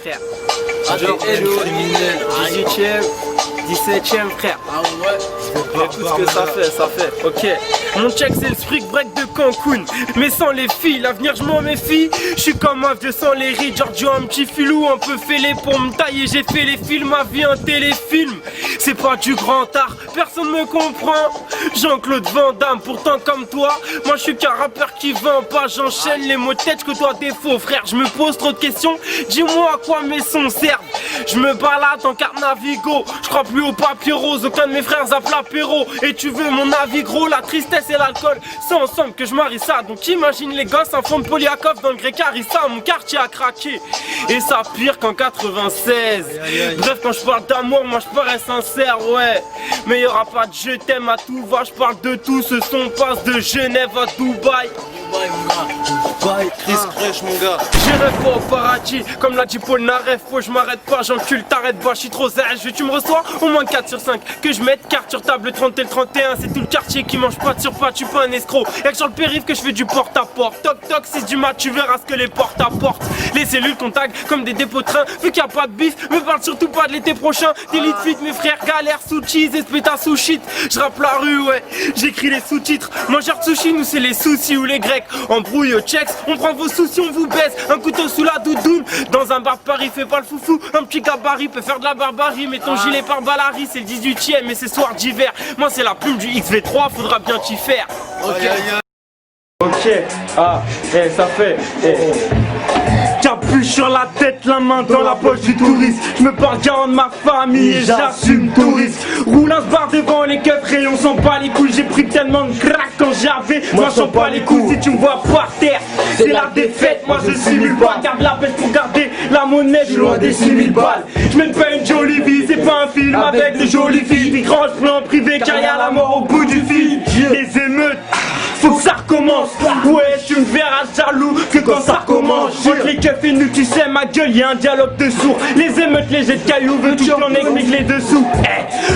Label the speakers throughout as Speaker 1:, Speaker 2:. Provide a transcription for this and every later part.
Speaker 1: frère.
Speaker 2: Genre, criminel.
Speaker 1: 18ème, 17ème, frère.
Speaker 2: Ah ouais.
Speaker 1: Tout ce que ça fait. Ok. Mon check, c'est le spring break de Cancun. Mais sans les filles, l'avenir, je m'en méfie. Je suis comme un vieux sans les rides. Giorgio, un petit filou, un peu fêlé pour me tailler. J'ai fait les films, ma vie, un téléfilm. C'est pas du grand art, personne me comprend. Jean-Claude Van Damme, pourtant comme toi, moi je suis qu'un rappeur qui vend pas. J'enchaîne les mots de tête que toi t'es faux, frère. Je me pose trop de questions, dis-moi à quoi mes sons servent. Je me balade en carte Navigo, je crois plus au papier rose. Aucun de mes frères zappe l'apéro. Et tu veux mon avis gros, la tristesse et l'alcool, c'est ensemble que je marie ça. Donc imagine les gosses, un fond de Poliakov dans le grec Harissa. Mon quartier a craqué, et ça pire qu'en 96. Bref, quand je parle d'amour, moi je parais sincère, ouais. Mais y aura pas de je t'aime à tout va, je parle de tout. Ce son passe de Genève à Dubaï.
Speaker 2: Bye, Chris Crèche, mon gars.
Speaker 1: J'irai pas au paradis, comme l'a dit Paul Naref. Faut je m'arrête pas, j'encule, t'arrêtes pas, je suis trop zèle. Tu me reçois au moins 4 sur 5. Que je mette carte sur table, le 30 et le 31. C'est tout le quartier qui mange pas sur pas, tu pas un escroc. Y'a que sur le périph' que je fais du porte-à-porte. Toc toc, 6 du mat, tu verras ce que les portes apportent. Les cellules qu'on tag comme des dépôts de train. Vu qu'il y a pas de bif, me parle surtout pas de l'été prochain. D'élite fit, mes frères galèrent sous cheese, espéta sous shit. Je rappe la rue, ouais, j'écris les sous-titres. Mangeur de sushi, nous c'est les soucis ou les grecs. Embrouille au checks, on prend vos soucis, on vous baisse. Un couteau sous la doudoune, dans un bar de Paris, fais pas le foufou. Un petit gabarit peut faire de la barbarie. Mais ton gilet par Balari, c'est le 18ème et c'est soir d'hiver. Moi c'est la plume du XV3, faudra bien t'y faire. Ok, ça fait. Capuche sur la tête, la main dans la poche du touriste. Je me porte garant de ma famille et j'assume touriste. Roule un bar devant les keufs et on s'en bat les couilles. J'ai pris tellement de crack quand j'avais. Moi j'en pas les couilles. Si tu me vois par terre, c'est la défaite. Moi je simule pas. Garde la pêche pour garder la monnaie. Je suis loin des 6000 balles. Je mène pas une jolie vie, c'est pas un film avec de jolies filles. Puis grand je en privé car y'a la mort au bout du fil. Les émeutes, faut que ça recommence. Ouais, tu me verras jaloux que quand ça recommence. Entre les keufs et nous, tu sais, ma gueule, y'a un dialogue de sourds. Les émeutes, les jets de cailloux, veux tout qu'on explique les dessous.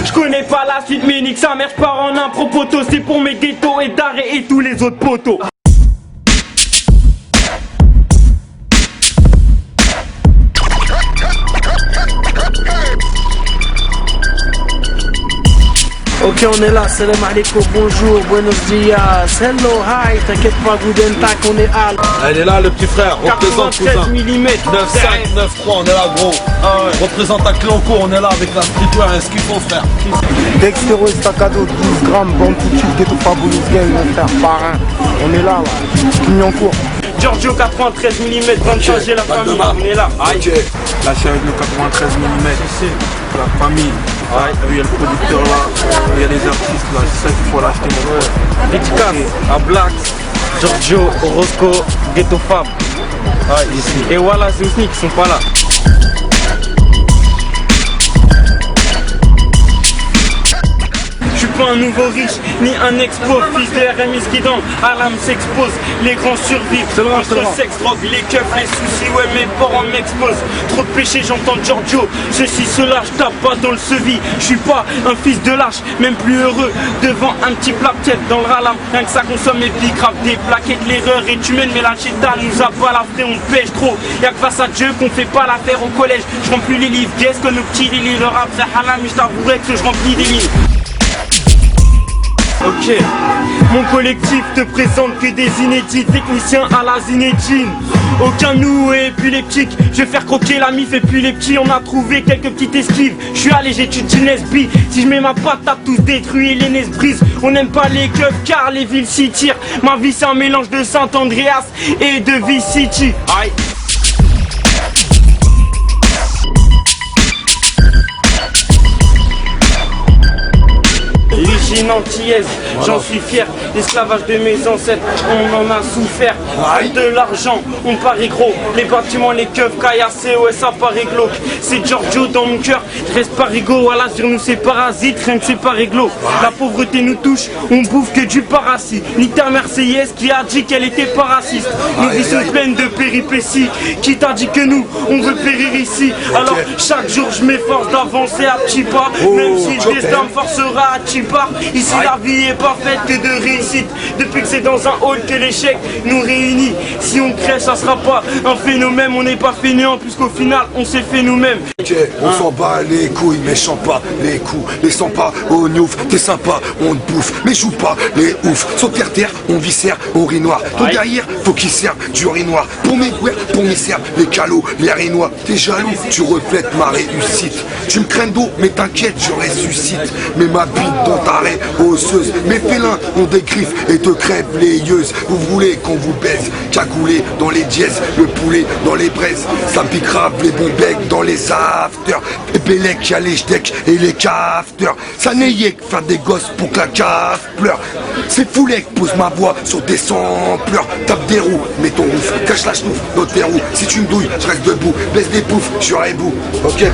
Speaker 1: Je connais pas la suite, mais nique sa mère, j'pars en impro poteau. C'est pour mes ghettos et d'arrêt et tous les autres poteaux.
Speaker 3: Ok, on est là, salam alaikum, bonjour, buenos dias, hello, hi, t'inquiète pas, Guten Tag, on est Al.
Speaker 2: Elle est là, le petit frère, représente cousin.
Speaker 1: 93 mm,
Speaker 2: 9-5, 9-3, on est là, gros. Représente à Clancourt, on est là avec la streetwear, est-ce qu'il faut, frère?
Speaker 4: Dextero Estacado, 12 grammes, bon tout de suite, Ghetto Fabulous Gang, mon frère, parrain. On est là, Clignancourt.
Speaker 1: Giorgio 93 mm, bonne changer la famille, on est là.
Speaker 4: Ok, la chérie de 93 mm, la famille. Il y a le producteur là, il y a les artistes là, c'est ça qu'il faut l'acheter mon frère.
Speaker 1: Dédicace à Black, Giorgio, Roscoe, Ghetto Fab. Et voilà, c'est aussi qui sont pas là. Je suis pas un nouveau riche, ni un expo, fils de RMI Skidan, Alam s'expose, les grands survivent, entre sexe, drogue, les keufs, les soucis, ouais mes parents m'exposent, trop de péchés j'entends Giorgio, ceci, cela, je tape pas dans le sevi, je suis pas un fils de lâche, même plus heureux, devant un petit plat piètre dans le ralam, rien que ça consomme et puis grave des plaquettes, l'erreur est humaine, mais la chéta nous a pas la vraie, on pêche trop, y'a que face à Dieu qu'on fait pas l'affaire au collège, je remplis les livres, qu'est-ce que nos petits délires, après halam, je t'avouerai que je remplis des lignes. Ok, mon collectif te présente que des inédits, techniciens à la Zinedine. Aucun nous épileptique, je vais faire croquer la mif et puis les petits, on a trouvé quelques petites esquives. Je suis allé, j'étudie Nesby, si je mets ma patate tous détruits et les nes brisent. On n'aime pas les keufs car les villes s'y tirent. Ma vie c'est un mélange de Saint-Andreas et de Vice City. Aïe. L'origine antillaise, j'en suis fier. L'esclavage de mes ancêtres, on en a souffert. De l'argent, on parie gros. Les bâtiments, les keufs, caillassés, ouais ça paraît glauque. C'est Giorgio dans mon cœur, je reste pas rigolo. Voilà sur nous c'est parasite, rien que c'est pas réglo. La pauvreté nous touche, on bouffe que du parasite. Ni ta Marseillaise qui a dit qu'elle était pas raciste. Nos vies sont pleines de péripéties. Qui t'a dit que nous, on veut périr ici? Alors chaque jour je m'efforce d'avancer à petits pas. Même si le destin me forcera à t'y part, Ici la vie est pas faite que de réussite. Depuis que c'est dans un hall que l'échec nous réunit. Si on crée, ça sera pas un phénomène. On n'est pas fainéant puisqu'au final on s'est fait nous-mêmes.
Speaker 5: Ok, on s'en bat les couilles, mais chante pas les coups. Les sens pas au nouf, t'es sympa, on te bouffe. Mais joue pas les ouf. Sauf terre, on viscère au riz noir. Ton derrière, faut qu'il serve du riz noir. Pour mes guerres, pour mes serves, les calots, les rinois. T'es jaloux, tu reflètes ma réussite. Tu me crains d'eau, mais t'inquiète, je ressuscite. Mais ma bite dans ta raie osseuse. Mes félins ont des griffes et te crèvent les yeux. Vous voulez qu'on vous baise, cagoulé dans les dièses, le poulet dans les braises. Ça pique grave les bons becs dans les afters. Et Bélec, y'a les jdeks et les cafters. Ça n'ayait que faire des gosses pour que la cave pleure. C'est foulec, pose ma voix sur des sampleurs. Tape des roues, mets ton ouf, cache la chenouf dans tes roues. Si tu me douilles, je reste debout, baisse des poufs, je serai bout. Ok.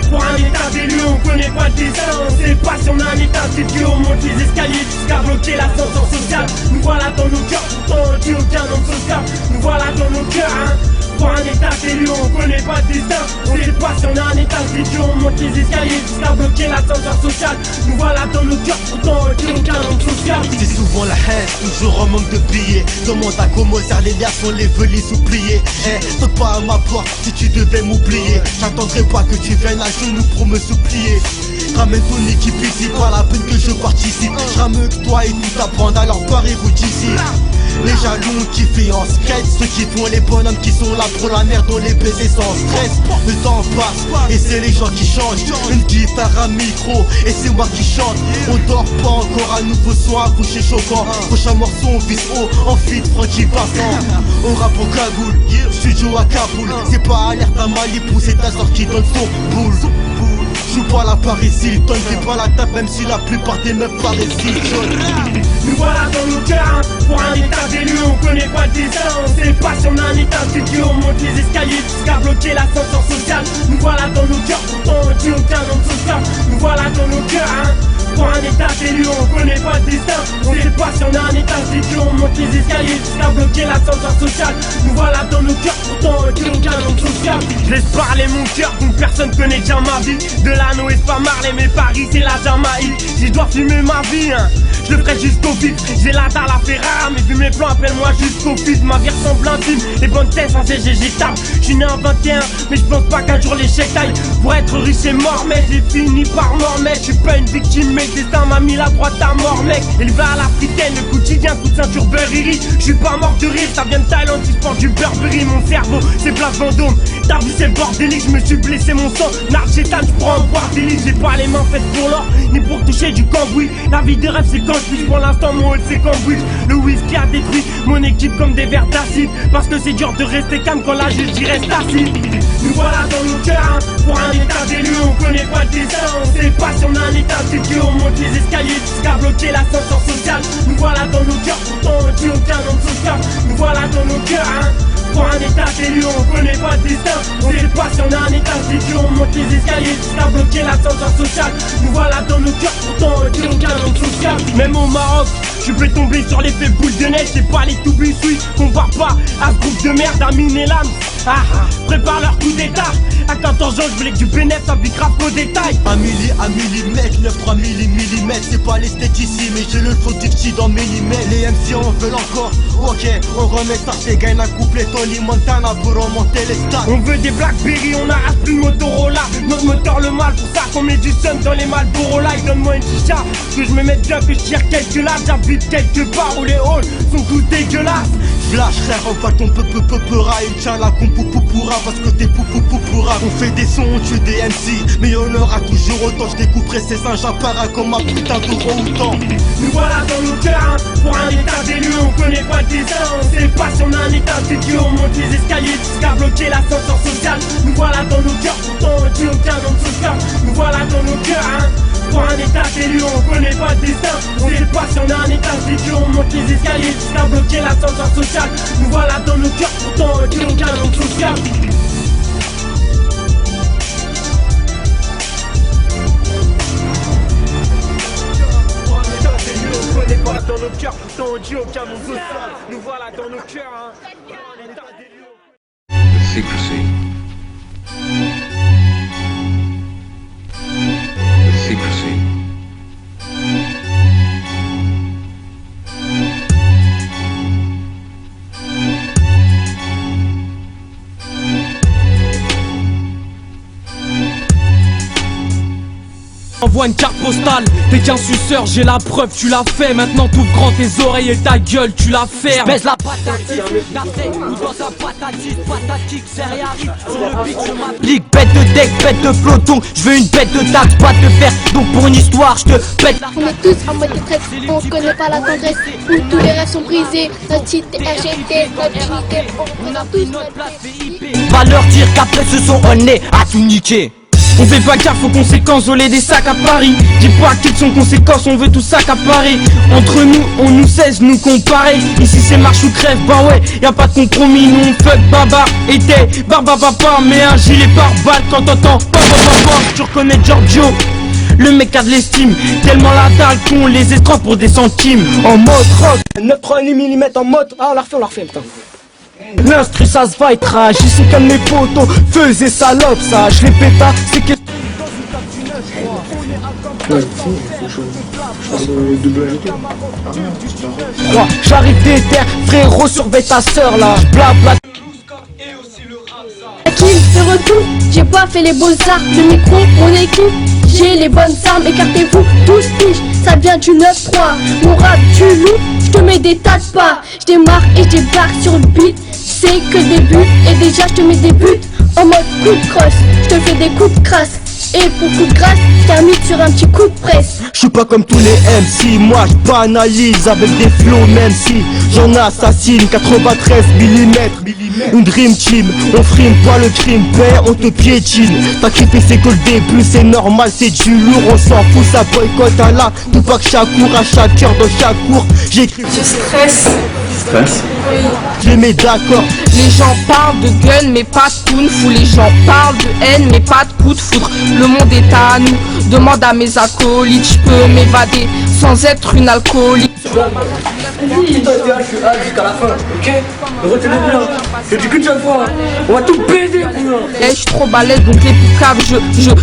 Speaker 1: Pour un état d'élu, on connaît pas le dessin. On sait pas si on a un état de Dieu. On monte les escaliers jusqu'à bloquer l'ascenseur social. Nous voilà dans nos cœurs, pourtant on dit aucun homme social. Nous voilà dans nos cœurs, Pour un état d'élu, on connaît pas le destin. On sait pas si on a un état de Dieu. On monte les escaliers jusqu'à bloquer l'ascenseur social. Nous voilà dans nos cœurs, pourtant on dit aucun homme social.
Speaker 6: C'est souvent la haine, toujours en manque de billets. Demande à comment serre les liasses, on les veut les oublier. Saute pas à ma porte si tu devais m'oublier. J'attendrai pas que tu viennes à genoux pour me supplier. Ramène ton équipe ici, pas la peine que je participe. Je ramène que toi et tout ta bande, alors barrez-vous d'ici. Les jaloux qui font en skate, ceux qui font les bonhommes qui sont là pour la merde, on les baisers sans stress. Le temps passe et c'est les gens qui changent. Une guitare, un micro et c'est moi qui chante. On dort pas encore, un nouveau son, un coucher choquant. Prochain morceau on vise haut, en fit, Francky Vincent. On rappe en cagoule, studio à Kaboul. C'est pas alerte à Malibu, c'est ta sœur qui donne son boule. Joue pas la Paris Hilton, fais pas la tape même si la plupart des meufs parlent ici.
Speaker 1: Nous voilà dans nos cœurs, Pour un état d'élu, on connaît pas le dessin. On sait pas si on a un état de Dieu. On monte les escaliers jusqu'à bloquer l'ascenseur social. Nous voilà dans nos cœurs, pourtant on dit aucun homme social. Nous voilà dans nos cœurs, Pour un état d'élu, on connaît pas le destin. On sait pas si on a un état de Dieu. On monte les escaliers jusqu'à bloquer l'ascenseur social. Nous voilà dans nos cœurs, pourtant on dit aucun homme social. Je laisse parler mon cœur, donc personne connaît déjà ma vie. De l'anneau et pas Marley, mais Paris c'est la Jamaïque. Si je dois fumer ma vie, je le ferai jusqu'au vide. J'ai la dalle à Ferrara, mais vu mes plans, appelle-moi jusqu'au vide. Ma vie ressemble à un film, les bonnes têtes, un CGG tape. Je suis né en 21, mais je pense pas qu'un jour l'échec taille. Pour être riche et mort, mais j'ai fini par mort, mec. Je suis pas une victime, mais le destin m'a mis la droite à mort, mec. Élevé à l'africaine, le quotidien, toute ceinture Burberry. Je suis pas mort de rire, ça vient de Thaïlande, si je porte du Burberry. Mon cerveau, c'est Place Vendôme. Ta vie, c'est le bordélique, je me suis blessé mon sang. Narchétane, je prends un boire délit. J'ai pas les mains faites pour l'or, ni pour toucher du cambouis. La vie de rêve, c'est quand je pour l'instant, mon haut, c'est cambouis. Le whisky a détruit mon équipe comme des verres d'acide. Parce que c'est dur de rester calme quand la justice reste assise. Nous voilà dans nos cœurs, Pour un état d'élu, on connaît pas le dessin. On sait pas si on a un état de Dieu. On monte les escaliers jusqu'à bloquer l'ascenseur social. Nous voilà dans nos cœurs, pourtant on dit aucun homme social. Nous voilà dans nos cœurs, Pour un état d'élu, on connaît pas le destin. On sait pas si on a un état de Dieu. On monte les escaliers jusqu'à bloquer l'ascenseur social. Nous voilà dans nos cœurs, pourtant on dit aucun homme social. Même au Maroc, je peux tomber sur l'effet boule de neige. C'est pas les tout bisouilles qu'on va pas à ce groupe de merde, Amine et Lams. Prépare leur coup d'état. À 14 ans, je voulais que du bénéf, ça pique grave au détail.
Speaker 6: Un millimètre, 9-3 millimètres. C'est pas l'esthétique ici, mais j'ai le flow du petit dans millimètres. Les MC en veulent encore, ok, on remet ça. C'est gagne un couplet, Tony Montana pour remonter les stats.
Speaker 1: On veut des Blackberry, on arrête plus de Motorola. Notre moteur le mal, pour ça qu'on met du sun dans les Marlboro Light. Donne-moi une chicha, que je me mette bien, que je tire quelques lattes. J'habite quelque part où les halls sont tous dégueulasses.
Speaker 6: Flash, frère, on va ton peu-peu-peu-peu-ra. Il tient la con pou-pou-pou-pourra parce que t'es pou-pou-pou-pourra. On fait des sons, on tue des MC, mais il y en aura toujours autant. Je découperai ces singes à para comme ma putain d'euro autant.
Speaker 1: Nous voilà dans nos cœurs, Pour un état d'élu, on connaît pas le dessin. On sait pas si on a un état de Dieu. On monte les escaliers jusqu'à bloquer l'ascenseur social. Nous voilà dans nos cœurs, pourtant on dit aucun homme social. Nous voilà dans nos cœurs, Pour un état d'élu, on connaît pas le destin. On sait pas si on a un état de Dieu. On monte les escaliers jusqu'à bloquer l'ascenseur social. Nous voilà dans nos cœurs, pourtant on dit aucun homme social. Africains, mon beau sol. Nous voilà dans nos cœurs, hein.
Speaker 7: Secrecy. The secrecy.
Speaker 8: Envoie une carte postale, t'es qu'un suceur, j'ai la preuve, tu l'as fait. Maintenant t'ouvres grand tes oreilles et ta gueule, tu la fermes. Baisse la patate, ou dans sa patatite, patatique, serre arrive. Sur le beat, je m'applique, bête de deck, bête de peloton. Je veux une bête de taxe, pas de fer. Donc pour une histoire, je te pète la.
Speaker 9: On est tous en mode détresse, on connaît pas la tendresse. Où tous les rêves sont brisés, notre cité RGT, notre dignité, on a tous notre place.
Speaker 8: Va leur dire qu'après ce sont on est à tout niquer. On fait pas gaffe aux conséquences, voler des sacs à Paris. Dis pas qu'ils sont conséquences, on veut tout s'accaparer. Entre nous, on nous cesse, nous comparer. Ici c'est marche ou crève, bah ouais, y a pas de compromis. Nous on fuck baba et t'es barba papa. Mais un gilet par balle quand t'entends papa. Tu reconnais Giorgio, le mec a de l'estime. Tellement la dalle qu'on les escroque pour des centimes. En mode rock, 9,3 mm en mode. Ah on la refait putain. L'instru ça se va être rage, ici comme mes potos faisaient salope ça, je les péta, c'est que... J'arrive des terres, frérot surveille ta sœur là, blabla.
Speaker 9: De retour, j'ai pas fait les beaux-arts, le micro, mon équipe, j'ai les bonnes armes, écartez-vous, tous piges, ça vient du 9-3, mon rap du loup, je te mets des tas de pas, je démarre et je débarque sur le beat, c'est que le début, et déjà je te mets des buts, en mode coup de crosse, je te fais des coups de crasse, et pour coup de grâce, je termine sur un petit coup de presse.
Speaker 8: Je suis pas comme tous les MC, moi je banalise avec des flows même si j'en assassine 93 mm. Une dream team, on frime pas le crime, père, on te piétine. T'as kiffé c'est que le début, c'est normal, c'est du lourd, on s'en fout, ça boycotte à la Tupac Shakur, à chaque heure dans chaque cours. J'écris
Speaker 10: stress.
Speaker 8: Stress. Je les mets d'accord.
Speaker 10: Les gens parlent de gun mais pas de kung fu. Les gens parlent de haine mais pas de coup de foudre. Le monde est à nous, demande à mes acolytes. Je peux m'évader sans être une alcoolique.
Speaker 3: Vas-y, toi t'es là, je suis A jusqu'à la fin, ok? Retenez bien, je dis qu'une seule fois, on va tout baiser, cousin.
Speaker 10: Je suis trop balèze donc les poucaves,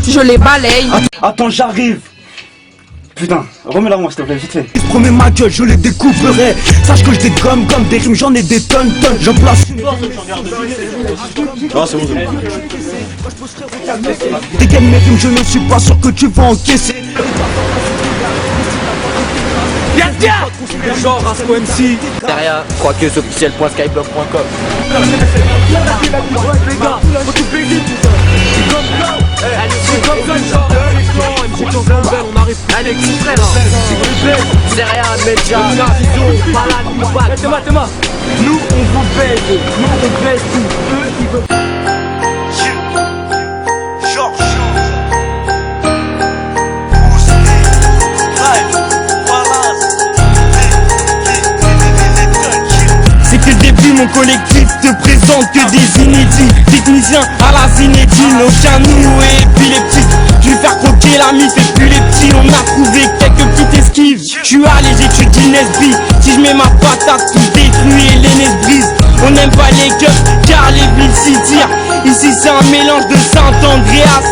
Speaker 10: je les balaye.
Speaker 8: Attends, j'arrive. Putain, remets-la moi s'il te plaît, vite fait. Promets ma gueule, je les découvrirai. Sache que je dégomme comme des rimes, j'en ai des tonnes. J'en place une.
Speaker 2: Non, c'est bon, c'est bon.
Speaker 8: Dégaine mes rimes, je ne suis pas sûr que tu vas encaisser. Genre Rasco MC.
Speaker 11: Derrière, croqueuse officielle.skyblock.com.
Speaker 8: C'est comme ça, genre, on arrive. Allez, frère,
Speaker 11: Derrière, média, malade,
Speaker 8: Thomas, nous on vous baise, nous on baise tout. Eux, ils veulent. Mon collectif te présente que des inédits. Techniciens à la Zinedine, aucun nous épileptique. Je vais faire croquer la mythe et puis les petits. On a trouvé quelques petites esquives. Je suis allé, j'étudie Nesby. Si je mets ma patate, tout détruit et les nez brise. On n'aime pas les keufs car les villes s'y tirent. Ici c'est un mélange de Saint-Andreas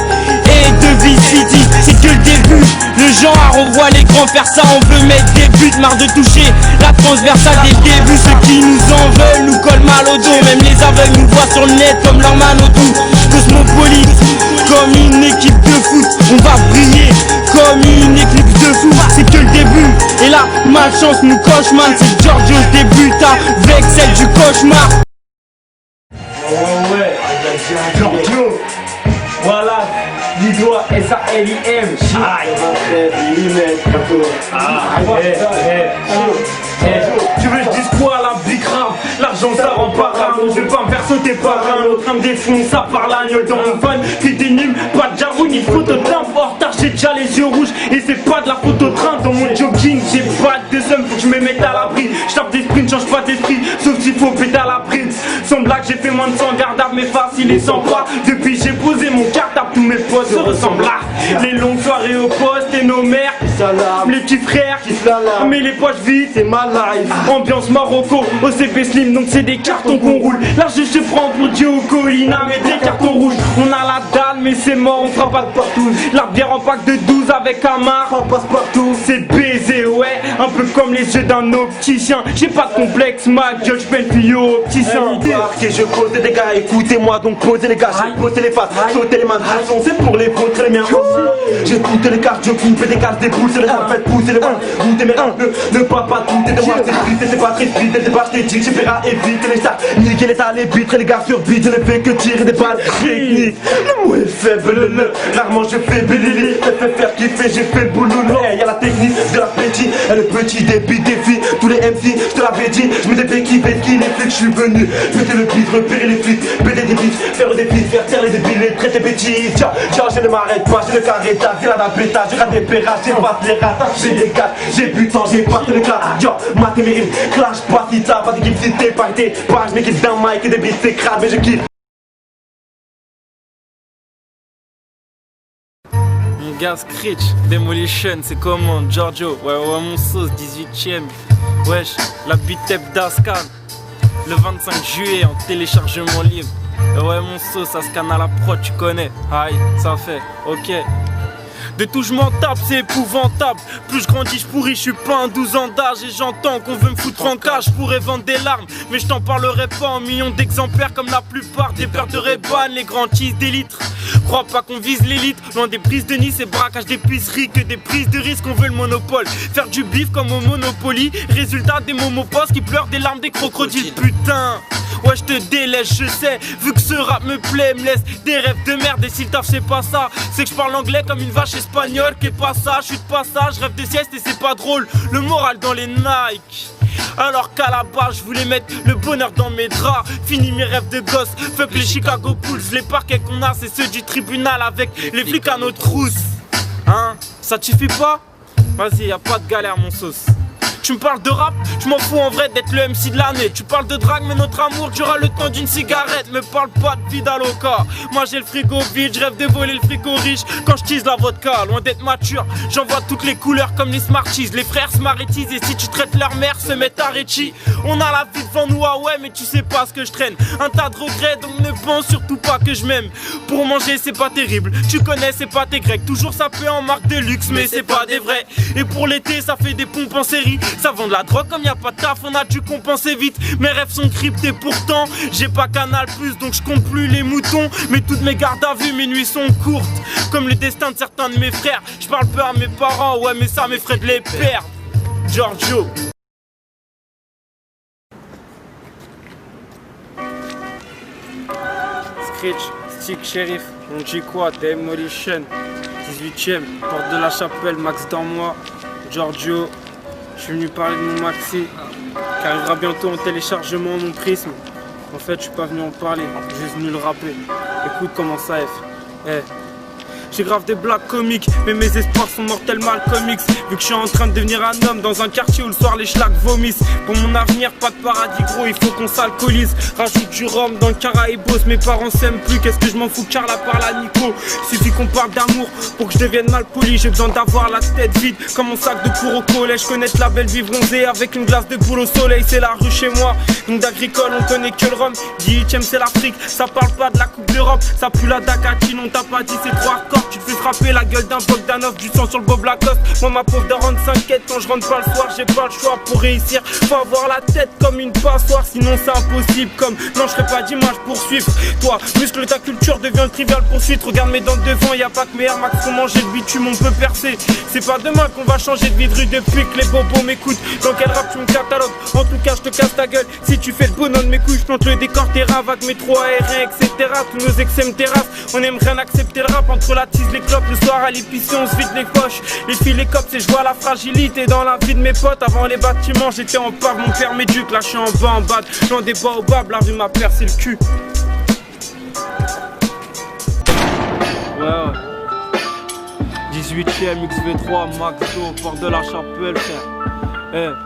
Speaker 8: et de Vice-City. C'est que le début, le genre on voit les grands faire ça. On veut mettre des buts, marre de toucher la transversale dès le début. Ceux qui nous en veulent nous collent mal au dos. Même les aveugles nous voient sur le net comme leur man au tout. Cosmopolite, comme une équipe de foot. On va briller comme une équipe de foot. C'est que le début, et là malchance nous coche man. C'est Giorgio débute avec celle du cauchemar.
Speaker 1: Ouais, Giorgio. Voilà, Lidois, S-A-L-I-M. Tu veux que je dise quoi à la big rap? L'argent ça rend pas rare. Je vais pas me faire sauter par un autre. Un me défonce ça par l'agneau dans mon van. T'es dénime, pas de jarou ni de photo de train. En retard, j'ai déjà les yeux rouges. Et c'est pas de la photo de train. Dans mon jogging, j'ai pas de seum. Faut que je me mette à l'abri. Je tape des sprints, change pas d'esprit. Sauf s'il faut péter à la prise. Semble blague, j'ai fait moins de 100 gardables, mais facile et sans quoi. Depuis j'ai posé mon cartable, tous mes potes se ressemblent là. Les longues soirées au poste et nos mères, les petits frères, mais les poches vides, c'est ma life. Ambiance Marocco, OCP Slim, donc c'est des cartons qu'on roule. Là je prends pour Dio Colina, mais des cartons rouges. On a la dalle, mais c'est mort, on fera pas de partout. La bière en pack de 12 avec Amar, on passe partout. C'est baisé, ouais, un peu comme les yeux d'un opticien. J'ai pas de complexe, ma gueule, j'pelle fille au opticien.
Speaker 3: Et je cause des gars, écoutez-moi donc posez les gars, j'ai posé les faces, sauter les mains, c'est pour les vôtres, les miens aussi. J'ai coupé les cartes, je coupe des cases, des boules, c'est les faites pousser les mains. Goûtez mes rats, ne pas douter de moi, c'est triste, c'est pas très vite, c'est pas je t'ai dit, j'ai fait à éviter les sacs, niquer les salles, les vitres, les gars sur vite, je ne fais que tirer des balles techniques. Le mot est faible, rarement je fais bélili, je fais faire kiffer, j'ai fait le boulot, y'a la technique de l'appétit, et le petit débit des filles, tous les MC, je te l'avais dit, je mets des béquilles, les flics, je suis venu, péter le beat, repérer les flics, péter des beats, faire des beats, faire taire les débiles, les traiter bêtises, tiens, je ne m'arrête pas, j'ai le carré, j'ai la bêta, j'ai raté des pérages, j'ai pas les rats, j'ai des gars, j'ai bu de sang, j'ai pas le clash, yo, maté mes rimes, clash, pas si ça, pas d'équipe si t'es pas été, pas je m'équipe d'un mic et des beats, c'est crade, mais je kiffe.
Speaker 1: Mon gars Screech, Demolition, c'est comment Giorgio, ouais mon sauce, 18ème. Wesh, la beat tape d'Ascan, le 25 juillet en téléchargement libre. Ouais mon sauce, ça scanne à la prod, tu connais. Aïe, ça fait, ok. De tout je m'en tape, c'est épouvantable. Plus je grandis, je pourris, je suis pas un 12 ans d'âge. Et j'entends qu'on veut me foutre en cage. Je pourrais vendre des larmes, mais je t'en parlerai pas en millions d'exemplaires. Comme la plupart des peurs de Reban, les grands cheese des litres. Crois pas qu'on vise l'élite, loin des prises de Nice et braquage d'épicerie. Que des prises de risque, on veut le monopole. Faire du bif comme au Monopoly. Résultat des momopos qui pleurent des larmes des crocodiles. Putain, ouais je te délaisse, je sais. Vu que ce rap me plaît, me laisse des rêves de merde. Et si le taf c'est pas ça, c'est que je parle anglais comme une vache espagnole. Qu'est pas ça, je suis de passage, rêve de sieste et c'est pas drôle. Le moral dans les Nike. Alors qu'à la base je voulais mettre le bonheur dans mes draps. Fini mes rêves de gosse, fuck les Chicago Bulls. Les parquets qu'on a c'est ceux du tribunal avec les flics à notre trousse. Hein, ça te suffit pas? Vas-y, y'a pas de galère mon sauce. Tu me parles de rap, je m'en fous en vrai d'être le MC de l'année. Tu parles de drague mais notre amour durera le temps d'une cigarette. Me parle pas de vida loca. Moi j'ai le frigo vide, je rêve de voler le frigo riche. Quand je tease la vodka, loin d'être mature, j'en vois toutes les couleurs comme les Smarties. Les frères smartisent et si tu traites leur mère se mettent à Richie. On a la vie devant nous, ah ouais mais tu sais pas ce que je traîne. Un tas de regrets donc ne pense surtout pas que je m'aime. Pour manger c'est pas terrible, tu connais c'est pas tes grecs. Toujours sapé en marque de luxe mais c'est pas des vrais. Et pour l'été ça fait des pompes en série. Ça vend de la drogue comme y a pas de taf, on a dû compenser vite. Mes rêves sont cryptés pourtant, j'ai pas Canal Plus donc je compte plus les moutons. Mais toutes mes gardes à vue, mes nuits sont courtes. Comme le destin de certains de mes frères. Je parle peu à mes parents, ouais mais ça m'effraie de les perdre. Giorgio. Screech, Stick Sheriff, on dit quoi? Demolition, 18ème, porte de la Chapelle, Max dans moi, Giorgio. Je suis venu parler de mon maxi qui arrivera bientôt en téléchargement, mon prisme. En fait, je suis pas venu en parler, juste venu le rappeler. Écoute comment ça est. J'ai grave des blagues comiques, mais mes espoirs sont mortellement comics. Vu que je suis en train de devenir un homme dans un quartier où le soir les schlags vomissent. Pour mon avenir, pas de paradis gros, il faut qu'on s'alcoolise. Rajoute du rhum dans le Caraïbos, mes parents s'aiment plus. Qu'est-ce que je m'en fous de Charles à part la Nico. Suffit qu'on parle d'amour pour que je devienne mal poli. J'ai besoin d'avoir la tête vide, comme mon sac de cours au collège. Connaître la belle vie bronzée avec une glace de boule au soleil. C'est la rue chez moi, donc d'agricole on connaît que le rhum. 18ème c'est l'Afrique, ça parle pas de la Coupe d'Europe. Ça pue la Dakatine, on t'a pas dit c'est trop hardcore. Tu te fais frapper la gueule d'un Bogdanov, du sang sur le Bob Lacoste. Moi ma pauvre daronne s'inquiète quand je rentre pas le soir. J'ai pas le choix pour réussir, faut avoir la tête comme une passoire. Sinon c'est impossible comme, non je ferai pas d'image pour suivre. Toi, muscle ta culture devient le trivial poursuite. Regarde mes dents devant, y'a pas que mes Air Max pour manger le bitume, on peut percer. C'est pas demain qu'on va changer de vie de rue depuis que les bobos m'écoutent. Dans quel rap tu me catalogues? En tout cas je te casse ta gueule. Si tu fais le bonhomme de mes couilles, je plante le décor terrain avec mes 3 aériens, etc. Tous nos ex me terrassent, on aime rien accepter le rap. Entre la tise, les clopes, le soir à l'épicerie on se vide les poches. Les filles, les cops, et je vois la fragilité dans la vie de mes potes. Avant les bâtiments, j'étais en pave, mon père m'éduque. Là je suis en bas, en bas, dans des baobabs, la rue m'a percé le cul. Ouais. 18ème XV3, Maxo, porte de la Chapelle, frère.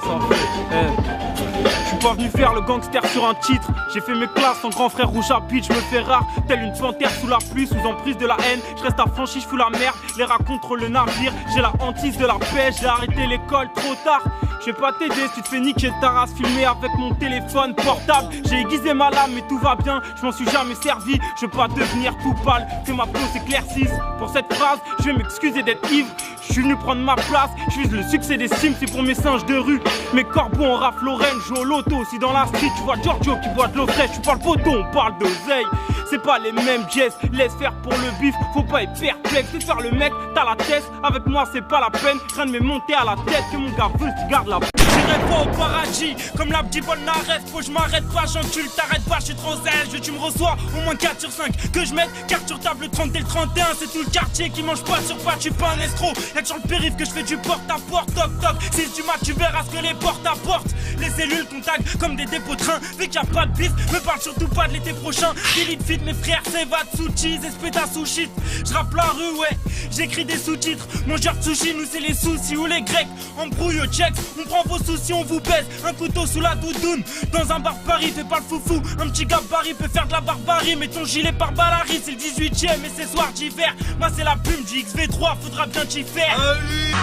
Speaker 1: Ça fait, Je suis pas venu faire le gangster sur un titre. J'ai fait mes classes en grand frère rouge à pitch. Je me fais rare, telle une panthère sous la pluie, sous emprise de la haine. Je reste affranchi, je fous la merde. Les rats contre le navire. J'ai la hantise de la pêche. J'ai arrêté l'école trop tard. Je vais pas t'aider si tu te fais niquer ta race, filmé avec mon téléphone portable. J'ai aiguisé ma lame mais tout va bien, je m'en suis jamais servi. Je veux pas devenir tout pâle, que ma peau s'éclaircisse. Pour cette phrase, je vais m'excuser d'être ivre. Je suis venu prendre ma place, je vise le succès des Sims, c'est pour mes singes de rue. Mes corbeaux en rafle Lorraine, joue au loto. Si dans la street tu vois Giorgio qui boit de l'eau fraîche, tu parles poteau, on parle d'oseille. C'est pas les mêmes jazz, laisse faire pour le bif, faut pas être perplexe. C'est faire le mec, t'as la tête, avec moi c'est pas la peine. Rien de me monter à la tête, que mon gars veut, tu gardes la. J'irai pas au paradis, comme l'abdi Polnareff. Faut que je m'arrête pas, j'encule, t'arrêtes pas, je suis trop sage. Tu me reçois au moins 4 sur 5. Que je mette carte sur table, le 30 et le 31. C'est tout le quartier qui mange pas sur pas, tu pas un escroc. Y'a que sur le périph' que je fais du porte-à-porte, toc toc. 6 du mat, tu verras ce que les portes apportent. Les cellules contactent comme des dépôts de train. Vu qu'il y a pas de bif, me parle surtout pas de l'été prochain. Elite fit, mes frères, c'est Vatsuchi, Espeta sushi. Je rappe la rue, ouais, j'écris des sous-titres. Mangeur de sushi, nous c'est les soucis ou les grecs. Embrouille au check, on prend vos soucis, on vous baise. Un couteau sous la doudoune, dans un bar de Paris, fais pas le foufou. Un petit gabarit peut faire de la barbarie. Mets ton gilet par Ballari, c'est le 18ème et c'est soir d'hiver. Moi c'est la plume du XV3, faudra bien t'y faire.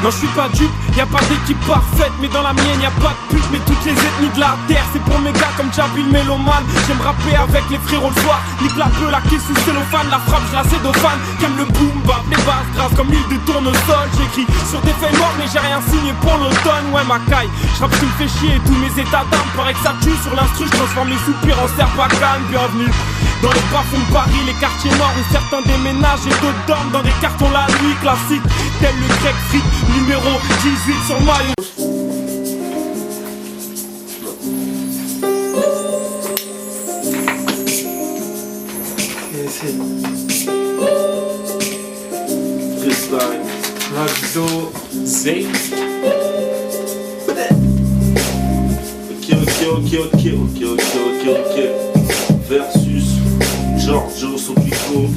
Speaker 1: Non je suis pas dupe, y'a pas d'équipe parfaite. Mais dans la mienne y'a pas de pute, mais toutes les ethnies de la terre. C'est pour mes gars comme Jabil Mélomane. J'aime rapper avec les frérots le soir. Nique la peu, la caisse sous cellophane. La frappe, je la cédophane. Qu'aime le boom bap, les basses grasses comme l'huile de tournesol. J'écris sur des feuilles noires mais j'ai rien signé pour l'automne. Ouais ma caille, j'rappe ce qui me fait chier. Tous mes états d'âme, paraît que ça tue. Sur l'instru, je transforme les soupirs en serbacane. Bienvenue dans les bas-fonds de Paris, les quartiers nord où certains déménagent et d'autres dorment dans des cartons la nuit classique. Tel le grec fric, numéro 18 sur maillot.
Speaker 4: Freestyle, Magdo, Zay. Ok. Versus Giorgio Sopico.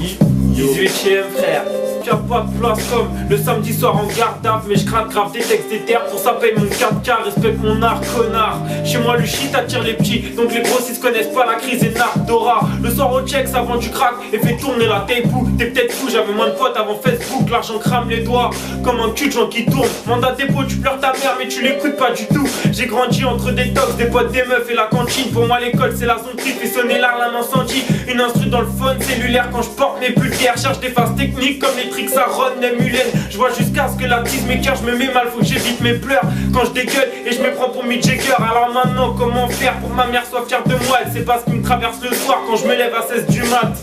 Speaker 1: 18ème frère. Y'a pas de place comme le samedi soir en garde d'ave. Mais je crains grave des textes des terres. Pour ça paye mon 4K, respecte mon art connard. Chez moi le shit attire les petits. Donc les gros s'ils connaissent pas la crise et Nardora. Le soir au check ça vend du crack et fait tourner la tape. T'es peut-être fou, j'avais moins de potes avant Facebook. L'argent crame les doigts comme un cul de gens qui tourne. Mandat dépôt, tu pleures ta mère mais tu l'écoutes pas du tout. J'ai grandi entre des tox, des potes, des meufs et la cantine. Pour moi l'école c'est la zone qui fait sonner l'alarme incendie. Une instru dans le phone cellulaire quand je porte mes pulgaires. Cherche des phases techniques comme les tricks à Ron et Mulen. Je vois jusqu'à ce que la tise m'écœure, je me mets mal, faut que j'évite mes pleurs. Quand je dégueule et je me prends pour Mick Jagger. Alors maintenant comment faire pour que ma mère soit fière de moi. Elle sait pas ce qui me traverse le soir quand je me lève à 16 du mat.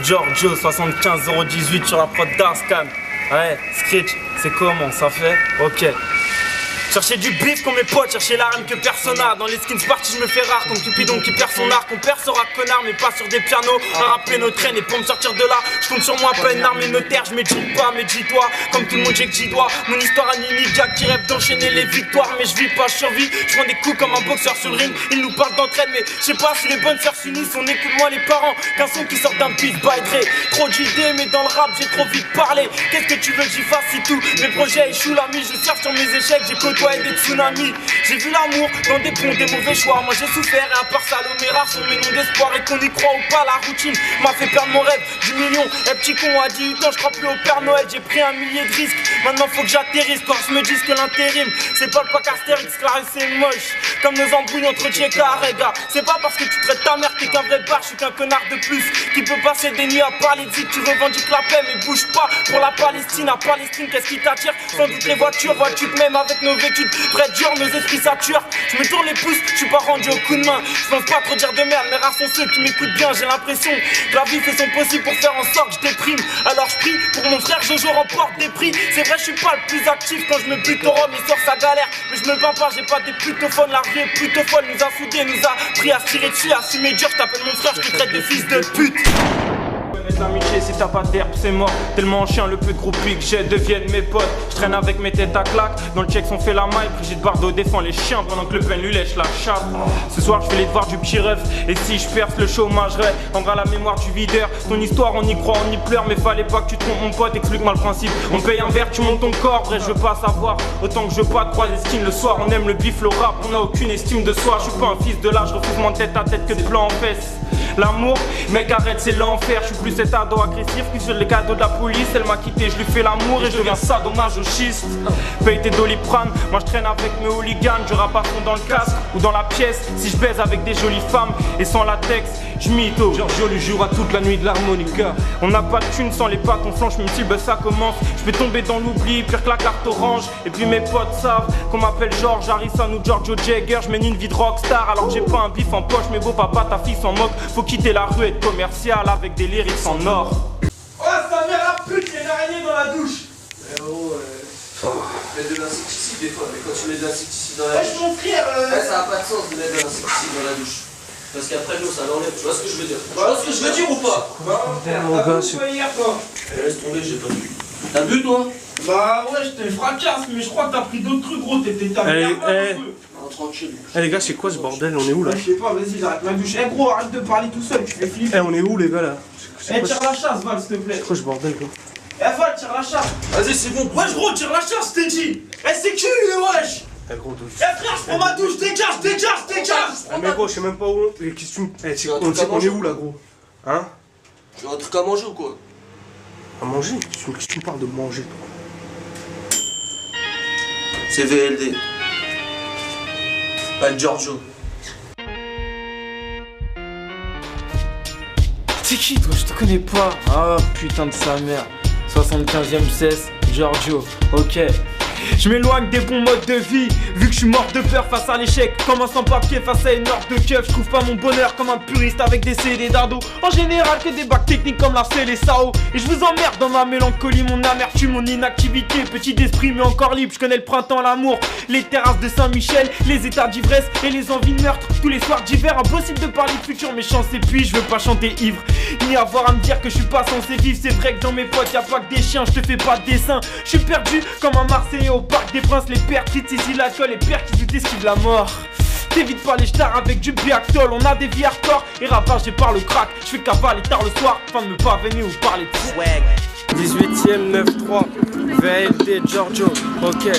Speaker 1: Giorgio 75 018 sur la prod d'Arscan. Ouais, Screech, c'est comment ça fait? Ok. Chercher du bif comme mes potes, chercher l'arme que personne n'a. Dans les skins parties je me fais rare comme Cupidon qui perd son arc. On perd sera connard mais pas sur des pianos. À rappeler nos traînes et pour me sortir de là je compte sur moi pas une arme et notaire. Je m'édite pas mais dis-toi comme tout le monde j'ai que j'y dois. Mon histoire à Nini Jack qui rêve d'enchaîner les victoires. Mais je vis pas, je survis, je prends des coups comme un boxeur sur le ring. Il nous parle d'entraide mais je sais pas si les bonnes sœurs s'unissent. On écoute moins les parents qu'un son qui sort d'un beat by Dre. Trop d'idées mais dans le rap j'ai trop vite parlé. Qu'est-ce que tu veux que j'y fasse si tout mes projets échouent l'ami. Je surfe sur mes échecs, j'ai côtoyé des tsunamis. J'ai vu l'amour dans des ponts, des mauvais choix. Moi j'ai souffert et à part ça l'homme rares sont mes noms d'espoir. Et qu'on y croit ou pas, la routine m'a fait perdre mon rêve du million. Et petit con à 18 ans je crois plus au Père Noël. J'ai pris 1 millier de risques, maintenant faut que j'atterrisse. Quand je me dise que l'intérim c'est pas le pack Astérix. Claré c'est moche comme nos embrouilles entre Tcheka et gars. C'est pas parce que tu traites ta mère que t'es qu'un vrai bar. Je suis qu'un connard de plus qui peut passer des nuits à parler de vie. Tu revendiques la paix mais bouge pas pour la Palestine. À Palestine qu'est-ce qui t'attire? Sans doute les voitures, vois-tu que même avec nos vétus vrai dur, nos esprits saturent. Je me tourne les pouces, je suis pas rendu au coup de main. Je pense pas trop dire de merde, mais rares sont ceux qui m'écoutent bien. J'ai l'impression que la vie fait son possible pour faire en sorte que je déprime. Alors je prie pour mon frère Jojo remporte des prix. C'est vrai, je suis pas le plus actif quand je me bute au rhum et sort sa galère. Mais je me vends pas, j'ai pas des putophones. La rue est plutôt folle, nous a soudés, nous a pris à se tirer dessus, à assumer dur. Je t'appelle mon frère, je te traite de fils de pute. Arrête l'amitié si t'as pas d'herbe, c'est mort. Tellement chien, le peu de groupies que j'ai deviennent mes potes. Je traîne avec mes têtes à claque. Dans le check, on fait la maille. Brigitte Bardot défend les chiens pendant que Le Pen lui lèche la chatte. Ce soir, je fais les devoirs du petit rêve. Et si je perce le chômage, on va la mémoire du videur. Ton histoire, on y croit, on y pleure. Mais fallait pas que tu trompes mon pote, explique-moi le principe. On paye un verre, tu montes ton corps. Bref, je veux pas savoir. Autant que je veux pas te croiser skin le soir. On aime le bif, le rap, on a aucune estime de soi. Je suis pas un fils de l'âge, je refuse moins tête à tête que de plan en fesses. L'amour, mec arrête c'est l'enfer. Je suis plus cet ado agressif que sur les cadeaux de la police. Elle m'a quitté, je lui fais l'amour et je deviens sadomasochiste. Paye tes Doliprane, moi je traîne avec mes hooligans. Je rappe à fond dans le casque ou dans la pièce. Si je baise avec des jolies femmes et sans latex, je mytho. Giorgio lui jouera toute la nuit de l'harmonica. On n'a pas de thune sans les pattes, on flanche même si le buzz ça commence. Je vais tomber dans l'oubli, pire que la carte orange. Et puis mes potes savent qu'on m'appelle George Harrison ou Giorgio Jagger. Je mène une vie de rockstar alors que j'ai pas un bif en poche. Mais beau papa, ta fille s'en moque. Faut quitter la rue et être commercial avec des lyrics en or.
Speaker 3: Oh, sa mère la pute, il y a une araignée dans la douche.
Speaker 2: Mets de l'insecticide des fois, mais quand tu mets de l'insecticide dans la douche.
Speaker 3: Mon frère,
Speaker 2: ça n'a pas de sens de mettre de l'insecticide dans la douche. Parce qu'après l'eau ça l'enlève, tu vois ce que je veux dire? Tu vois ce que je veux dire ou pas? Laisse tomber, j'ai pas bu. T'as bu toi?
Speaker 3: Bah ouais, je te fracasse, mais je crois que t'as pris d'autres trucs gros, t'étais ta mère.
Speaker 2: Tranquille.
Speaker 1: Eh les gars, c'est quoi ce bordel? On est où là?
Speaker 3: Je sais pas, vas-y, j'arrête ma douche. Eh gros, arrête de parler tout seul, tu fais flipper.
Speaker 1: Eh on est où les gars là?
Speaker 3: Eh tire la chasse, Val, s'il te plaît.
Speaker 1: C'est quoi ce bordel gros?
Speaker 3: Eh Val, tire la chasse.
Speaker 2: Vas-y, c'est bon.
Speaker 3: Wesh gros, tire la chasse, t'es dit. Eh c'est cul, wesh.
Speaker 1: Eh gros,
Speaker 3: Eh frère, je prends ma douche, dégage.
Speaker 1: Eh mais gros, je sais même pas où on... Eh qu'est-ce que tu... Eh on est où là gros? Hein?
Speaker 2: Tu as un truc à manger ou quoi?
Speaker 1: À manger? Qu'est-ce que tu me parles de manger toi?
Speaker 2: C'est VLD. Pas Giorgio.
Speaker 1: C'est qui toi? Je te connais pas. Ah putain de sa mère. 75ème cesse, Giorgio. Ok. Je m'éloigne des bons modes de vie, vu que je suis mort de peur face à l'échec. Comme un sans-papier face à une horde de keufs. Je trouve pas mon bonheur comme un puriste avec des CD d'ardo. En général que des bacs techniques comme la C et les SAO. Et je vous emmerde dans ma mélancolie, mon amertume, mon inactivité. Petit d'esprit mais encore libre, je connais le printemps, l'amour, les terrasses de Saint-Michel, les états d'ivresse et les envies de meurtre. Tous les soirs d'hiver, impossible de parler de futur, mes chances et puis je veux pas chanter ivre, ni avoir à me dire que je suis pas censé vivre. C'est vrai que dans mes potes y'a pas que des chiens, je te fais pas de dessin. Je suis perdu comme un Marseillais au Parc des Princes. Les pères quittent ici l'alcool, les pères qui doutent esquivent la mort. T'évites pas les stars avec du Biactol. On a des vies hardcore et ravagés par le crack. Je fais cavaler tard le soir, afin de me pavaner ou parler de swag. 18ème 9-3 VLD Giorgio, ok.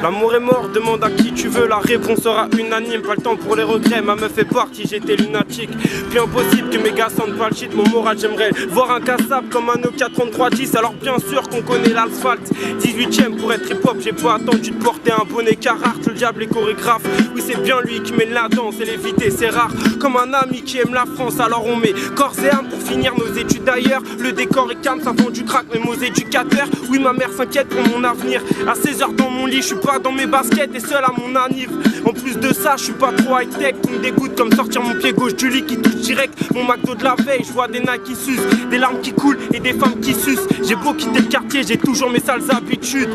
Speaker 1: L'amour est mort, demande à qui tu veux, la réponse sera unanime. Pas le temps pour les regrets, ma meuf est partie, j'étais lunatique. Puis impossible que mes gars sentent pas le shit, mon moral j'aimerais voir un cassable comme un Nokia 3310. Alors bien sûr qu'on connaît l'asphalte. 18ème pour être hip-hop, j'ai pas attendu de porter un bonnet Carhartt. Le diable est chorégraphe, oui c'est bien lui qui mène la danse et l'éviter c'est rare. Comme un ami qui aime la France, alors on met corps et âme pour finir nos études d'ailleurs. Le décor est calme, ça vend du crack, même aux éducateurs. Oui ma mère s'inquiète pour mon avenir. À 16h dans mon lit, je suis pas dans mes baskets et seul à mon anniv. En plus de ça, je suis pas trop high tech. Tout me dégoûte comme sortir mon pied gauche du lit qui touche direct mon McDo de la veille. Je vois des nains qui sucent, des larmes qui coulent et des femmes qui sucent. J'ai beau quitter le quartier, j'ai toujours mes sales habitudes.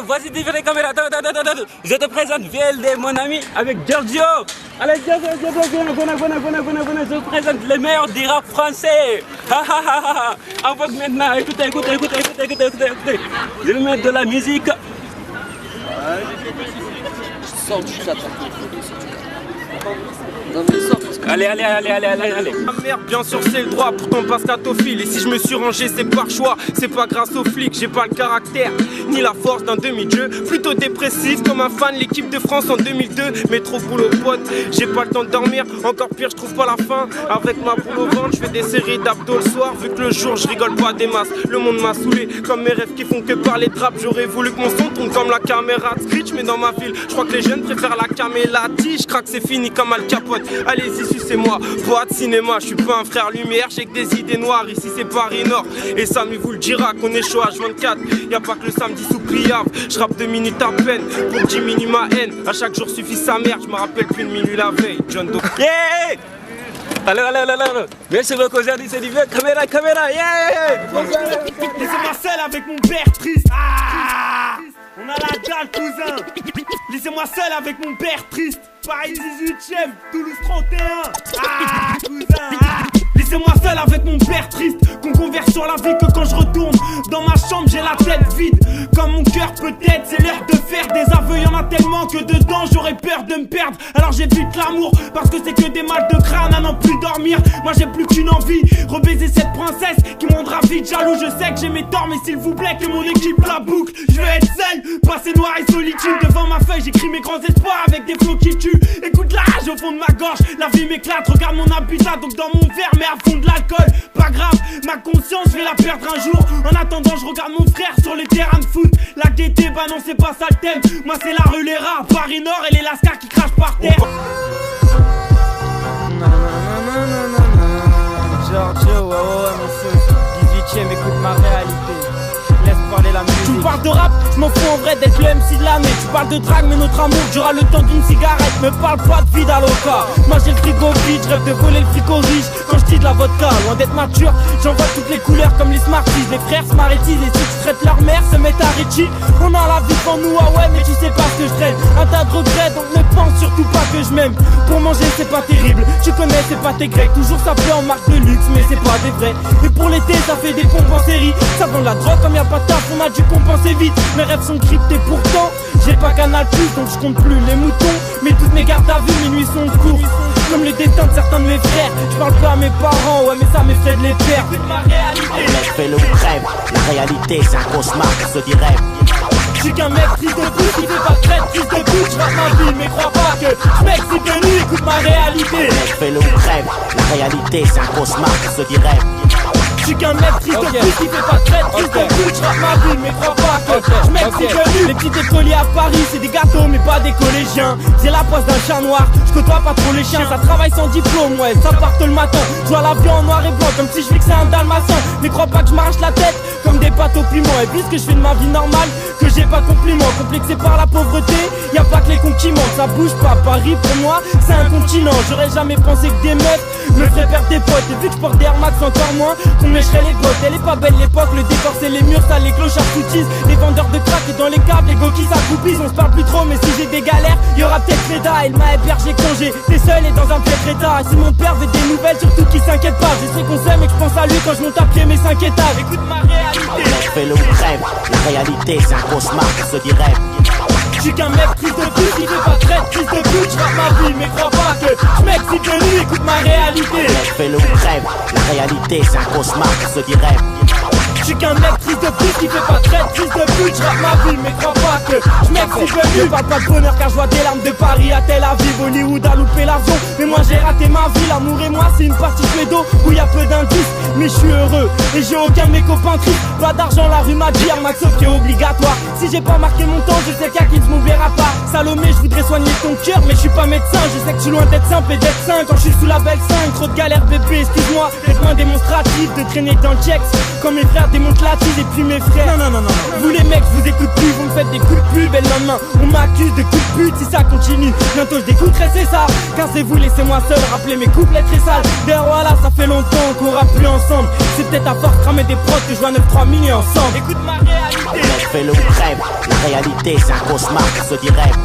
Speaker 12: Voici différentes caméras. Je te présente VLD, mon ami, avec Giorgio. Allez, Giorgio, venez. Je te présente les meilleurs du rap français. En vogue maintenant, écoutez. Je vais mettre de la musique.
Speaker 2: Sors du chat.
Speaker 12: Allez.
Speaker 1: Ma mère, bien sûr, c'est le droit, pourtant passe catophile. Et si je me suis rangé, c'est par choix, c'est pas grâce aux flics. J'ai pas le caractère, ni la force d'un demi-dieu. Plutôt dépressif, comme un fan, l'équipe de France en 2002. Mais trop boulot pote, j'ai pas le temps de dormir. Encore pire, je trouve pas la fin. Avec ma boule au ventre, je fais des séries d'abdos le soir. Vu que le jour, je rigole pas des masses. Le monde m'a saoulé, comme mes rêves qui font que parler de rap. J'aurais voulu que mon son tourne comme la caméra de Screech. Mais dans ma ville, je crois que les jeunes préfèrent la camélati. Je craque, c'est fini comme Al Capote. Allez-y, sucez-moi, boîte cinéma, je suis pas un frère lumière, j'ai que des idées noires, ici c'est Paris Nord. Et Samy vous le dira qu'on est chaud H24, y'a pas que le samedi sous pliable. Je rappe 2 minutes à peine pour diminuer ma haine. À chaque jour suffit sa mère, je me rappelle plus de minuit la veille. John Doe.
Speaker 12: Yeah! Alors. Bien sûr, le aujourd'hui c'est du vieux. Caméra, yeah!
Speaker 1: Laissez-moi seul avec mon père triste. Ah! On a la dalle, cousin. Laissez-moi seul avec mon père triste.
Speaker 13: Paris 18ème, Toulouse 31. Ah, cousin, ah. Laissez-moi seul avec mon père triste, qu'on converse sur la vie que quand je retourne dans ma chambre j'ai la tête vide. Comme mon cœur peut-être, c'est l'heure de faire des aveux, y'en a tellement que dedans j'aurais peur de me perdre. Alors j'évite l'amour parce que c'est que des mal de crâne à n'en plus dormir. Moi j'ai plus qu'une envie, rebaiser cette princesse qui me rendra vite jaloux. Je sais que j'ai mes torts mais s'il vous plaît que mon équipe la boucle. Je veux être seul, passer noir et solitude. Devant ma feuille j'écris mes grands espoirs avec des flots qui tuent. Écoute la rage au fond de ma gorge, la vie m'éclate. Regarde mon habitat donc dans mon verre mais à fond de l'alcool. Pas grave, ma conscience je vais la perdre un jour. En attendant je regarde mon frère sur les terrains de foot. La gaieté, bah non c'est pas ça le thème. Moi c'est la rue, les rats, Paris Nord et les lascars qui crachent par terre.
Speaker 8: Giorgio, ouais, monsieur 18ème, écoute ma réalité. Laisse parler la musique.
Speaker 13: Tu me parles de rap, je m'en fous en vrai d'être le MC de l'année. Tu parles de drague mais notre amour durera le temps d'une cigarette. Me parle pas de vie d'Aloca. Moi j'ai le frigo vide, je rêve de voler le frigo riche. Quand je dis de la vodka, loin d'être mature, j'en vois toutes les couleurs comme les Smarties. Les frères se m'arrêtisent et ceux qui traitent leur mère se mettent à Richie. On a la vie devant nous, ah ouais mais tu sais pas ce que je traîne. Un tas de regrets donc ne pense surtout pas que je m'aime. Pour manger c'est pas terrible, tu connais c'est pas tes grecs. Toujours ça fait en marque de luxe mais c'est pas des vrais. Et pour l'été ça fait des pompes en série. Ça vend de la drogue comme y'a pas de taf, on a dû compenser vite. Mes rêves sont cryptés pourtant, j'ai pas Canal Plus donc je compte plus les moutons. Mais toutes mes gardes à vue, mes nuits sont courtes. Comme le destin de certains de mes frères. Je parle pas à mes parents, ouais mais ça m'effraie de les perdre. C'est ma réalité.
Speaker 14: Fais le rêve, la réalité c'est un cauchemar pour ceux qui rêvent.
Speaker 13: J'suis qu'un mec triste de pute qui fait pas de traite, triste de pute, j'rappe ma vie, mais crois pas que j'm'excite de nuit, écoute ma réalité.
Speaker 14: Fais le rêve, la réalité c'est un cauchemar pour ceux qui rêvent.
Speaker 13: J'suis qu'un mec triste de pute qui fait pas de traite, triste de pute, j'rappe ma vie, mais crois pas que j'm'excite de nuit. Les petits écoliers à Paris, c'est des gâteaux, mais pas des collégiens. J'ai la poisse d'un chat noir, j'côtoie pas trop les chiens. Ça travaille sans diplôme, ouais, ça part le matin. J'vois la vie en noir et blanc, comme si je fixais un dalmatien. Mais crois pas que j'm'arrache la tête, comme des pâtes au piment. Et puisque je fais de ma vie normale, que j'ai pas de compliments, complexé par la pauvreté, y'a pas que les cons qui mentent, ça bouge pas. Paris pour moi, c'est un continent. J'aurais jamais pensé que des meufs me feraient perdre des potes. Et vu que je porte des Air Max encore moins, qu'on m'écherait les bottes. Elle est pas belle l'époque, le décor c'est les murs, ça les clochards s'utilisent. Les vendeurs de crack et dans les câbles, les gokis s'accroupissent. On se parle plus trop, mais si j'ai des galères, y'aura peut-être Reda. Elle m'a hébergé quand j'étais seul et dans un piètre état. Si mon père veut des nouvelles, surtout qu'il s'inquiète pas. Je sais qu'on s'aime et que je pense à lui quand je monte à pied mes 5 étages. Écoute ma réalité.
Speaker 14: Fais le rêve, la réalité c'est un cauchemar pour ceux qui rêvent.
Speaker 13: J'suis qu'un mec triste de pute qui fait pas de traite, triste de pute, j'rappe ma vie, mais crois pas que j'm'excite de nuit, écoute ma réalité.
Speaker 14: Fais le rêve, la réalité c'est un cauchemar pour ceux qui rêvent.
Speaker 13: J'suis qu'un mec triste de pute qui fait pas de traite, triste de pute, j'rappe ma vie, mais crois pas que j'm'excite de nuit. Je parle pas de bonheur car j'vois des larmes de Paris à Tel Aviv, Hollywood a loupé l'avion. Mais moi j'ai raté ma vie, l'amour et moi c'est une partie clédo où y'a peu d'indices. Mais j'suis heureux et j'ai aucun de mes copains tristes. Pas d'argent, la rue m'a dit, Max qui est obligatoire. Si j'ai pas marqué mon temps, je sais qu'à qui m'oubliera pas. Salomé, je voudrais soigner ton cœur, mais je suis pas médecin. Je sais que je suis loin d'être simple et d'être sain. Quand je suis sous la belle 5, trop de galères bébé, excuse-moi d'être moins démonstratif, de traîner dans le checks. Quand mes frères démontent la tise et puis mes frères. Non. Vous les mecs, je vous écoute plus, vous me faites des coups de pub. Et le lendemain, on m'accuse de coups de pute. Si ça continue, bientôt je découvrirai c'est ça. Car c'est vous, laissez-moi seul, rappelez mes couplets très sales. D'ailleurs voilà, ça fait longtemps qu'on rappe plus ensemble. C'est peut-être à force de cramer des prods que je vois 9-3 millions ensemble. Écoute ma réalité.
Speaker 14: Fais le rêve, la réalité c'est un cauchemar pour ceux qui rêvent.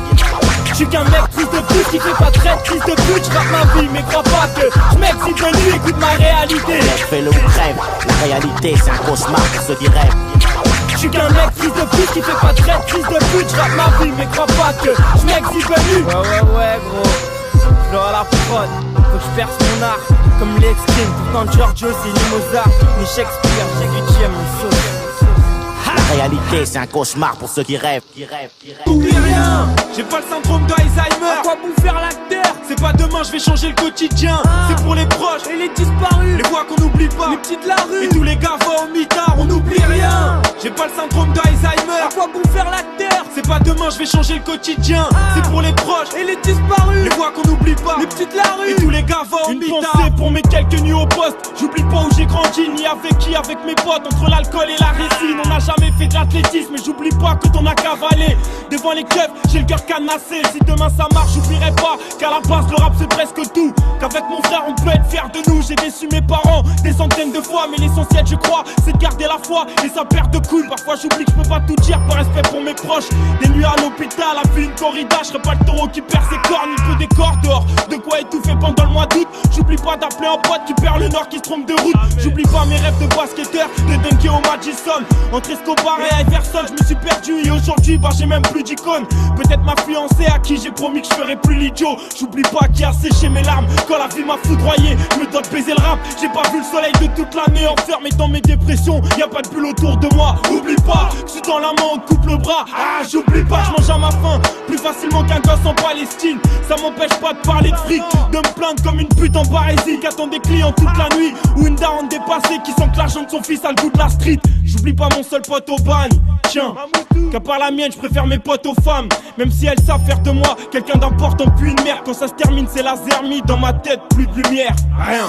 Speaker 13: J'suis qu'un mec triste de pute qui fait pas de traite, triste de pute, j'rappe ma vie, mais crois pas que j'm'excite de nuit, écoute ma réalité.
Speaker 14: Fais le rêve, la réalité c'est un cauchemar pour ceux qui rêvent.
Speaker 13: J'suis qu'un mec triste de pute qui fait pas de traite, triste de pute, j'rappe ma vie, mais crois pas que j'm'exite de nuit.
Speaker 8: Ouais gros, j'fleur à la prod, faut que j'perce mon art, comme les extrêmes. Pourtant Giorgio c'est ni Mozart, ni Shakespeare, j'ai 8ème, ni sauce.
Speaker 14: La réalité c'est un cauchemar pour ceux qui rêvent.
Speaker 13: Oublie rien, j'ai pas le syndrome d'Alzheimer. À quoi vous faire l'acteur? C'est pas demain, je vais changer le quotidien. C'est pour les proches et les disparus, les voix qu'on n'oublie pas, les petits de la rue et tous les gars va au mitard. On n'oublie rien, j'ai pas le syndrome d'Alzheimer. À quoi vous faire l'acteur? C'est pas demain, je vais changer le quotidien. C'est pour les proches et les disparus, les voix qu'on n'oublie pas, les petits de la rue et tous les gars Une pensée pour mes quelques nuits au poste. J'oublie pas où j'ai grandi, ni avec qui, avec mes potes. Entre l'alcool et la résine, on n'a jamais fait de l'athlétisme. Mais j'oublie pas que t'en as cavalé. Devant les keufs, j'ai le cœur canassé. Si demain ça marche, j'oublierai pas qu'à la base le rap c'est presque tout. Qu'avec mon frère on peut être fier de nous. J'ai déçu mes parents des centaines de fois, mais l'essentiel je crois c'est de garder la foi et sa paire de couilles. Parfois j'oublie que je peux pas tout dire par respect pour mes proches. Des nuits à l'hôpital, à vie une corrida. Je serai pas le taureau qui perd ses cornes, il peut des corps dehors. De quoi étouffer pendant le mois d'août. J'oublie pas d'appeler un pote qui perd le nord, qui se trompe de route. J'oublie pas mes rêves de basketteur, de dunker au Madison. Entre Escobar et Iverson, je me suis perdu et aujourd'hui bah j'ai même plus d'icône. Peut-être ma fiancée à qui j'ai promis que je ferais plus l'idiot. J'oublie pas qui a séché mes larmes quand la vie m'a foudroyé. Je me dois de baiser le rap, j'ai pas vu le soleil de toute l'année. Enfermé dans mes dépressions, y a pas de bulle autour de moi. Oublie pas, je suis dans la main, on coupe le bras. Ah j'oublie pas, je mange à ma faim plus facilement qu'un gosse en Palestine. Ça m'empêche pas de parler de fric, de me plaindre comme une pute en barésie qui attend des clients toute la nuit. Ou une daronne dépassée qui sent que l'argent de son fils a le goût de la street. J'oublie pas mon seul pote au ban, tiens, qu'à part la mienne je préfère mes potes aux femmes. Même si elles savent faire de moi quelqu'un d'important puis une merde. Quand ça se termine c'est la zermie, dans ma tête plus de lumière, rien.